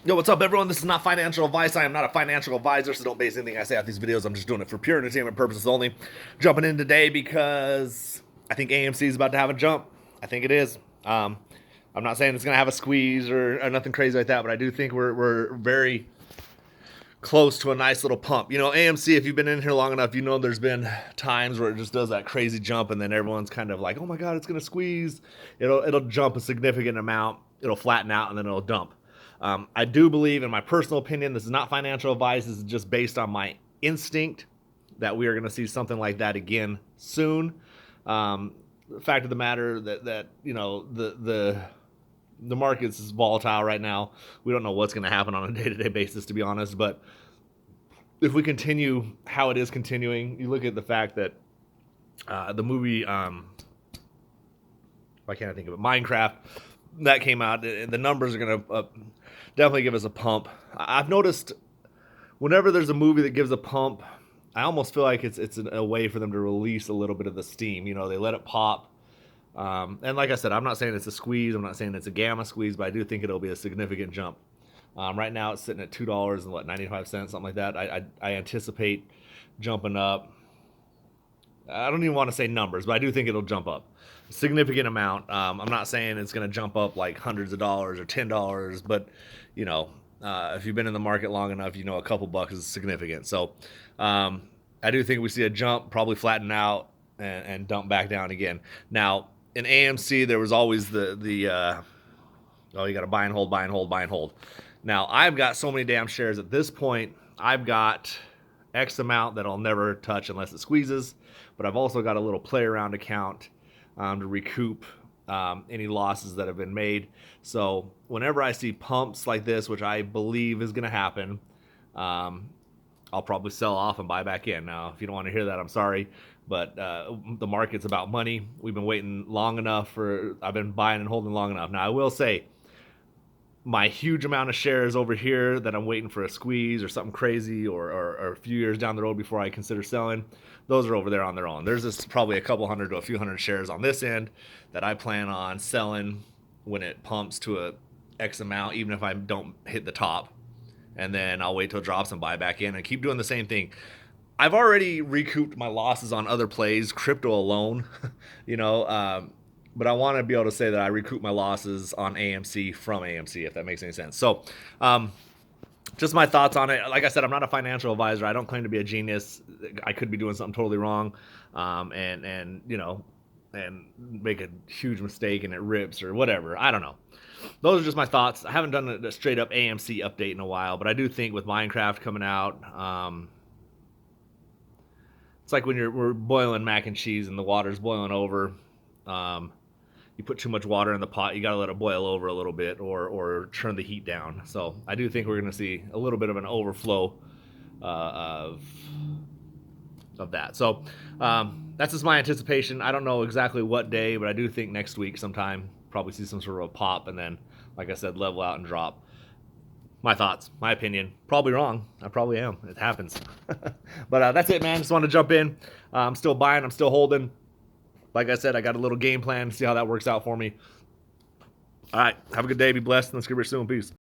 Yo, what's up, everyone? This is not financial advice. I am not a financial advisor, so don't base anything I say off these videos. I'm just doing it for pure entertainment purposes only. Jumping in today because I think AMC is about to have a jump. I think it is. I'm not saying it's going to have a squeeze or nothing crazy like that, but I do think we're very close to a nice little pump. You know, AMC, if you've been in here long enough, you know there's been times where it just does that crazy jump, and then everyone's kind of like, oh my God, it's going to squeeze. It'll jump a significant amount. It'll flatten out, and then it'll dump. I do believe, in my personal opinion, this is not financial advice. This is just based on my instinct that we are going to see something like that again soon. The fact of the matter that you know the markets is volatile right now. We don't know what's going to happen on a day-to-day basis, to be honest. But if we continue how it is continuing, you look at the fact that the movie, why can't I think of it? Minecraft, that came out. The numbers are going to definitely give us a pump. I've noticed whenever there's a movie that gives a pump, I almost feel like it's a way for them to release a little bit of the steam. You know, they let it pop. And like I said, I'm not saying it's a squeeze. I'm not saying it's a gamma squeeze, but I do think it'll be a significant jump. Right now it's sitting at $2 and 95 cents, something like that. I anticipate jumping up. I don't even want to say numbers, but I do think it'll jump up a significant amount. I'm not saying it's going to jump up like hundreds of dollars or $10, but you know, if you've been in the market long enough, you know a couple bucks is significant. So I do think we see a jump, probably flatten out and dump back down again. Now in AMC, there was always the oh, you got to buy and hold, buy and hold, buy and hold. Now I've got so many damn shares at this point. I've got X amount that I'll never touch unless it squeezes, but I've also got a little play around account to recoup any losses that have been made. So whenever I see pumps like this, which I believe is going to happen, I'll probably sell off and buy back in. Now, if you don't want to hear that, I'm sorry, but the market's about money. We've been waiting long enough I've been buying and holding long enough. Now, I will say, my huge amount of shares over here that I'm waiting for a squeeze or something crazy or a few years down the road before I consider selling, those are over there on their own. There's just probably a couple hundred to a few hundred shares on this end that I plan on selling when it pumps to a X amount, even if I don't hit the top. And then I'll wait till it drops and buy back in and keep doing the same thing. I've already recouped my losses on other plays, crypto alone, you know, but I want to be able to say that I recoup my losses on AMC from AMC, if that makes any sense. So, just my thoughts on it. Like I said, I'm not a financial advisor. I don't claim to be a genius. I could be doing something totally wrong, and you know, and make a huge mistake and it rips or whatever. I don't know. Those are just my thoughts. I haven't done a straight up AMC update in a while, but I do think with Minecraft coming out, it's like when we're boiling mac and cheese and the water's boiling over. You put too much water in the pot, you got to let it boil over a little bit or turn the heat down. So I do think we're going to see a little bit of an overflow of that. So that's just my anticipation. I don't know exactly what day, but I do think next week sometime probably see some sort of a pop and then, like I said, level out and drop. My thoughts, my opinion. Probably wrong. I probably am. It happens. But that's it, man. Just want to jump in. I'm still buying. I'm still holding. Like I said, I got a little game plan to see how that works out for me. All right. Have a good day. Be blessed. Let's get rich soon. Peace.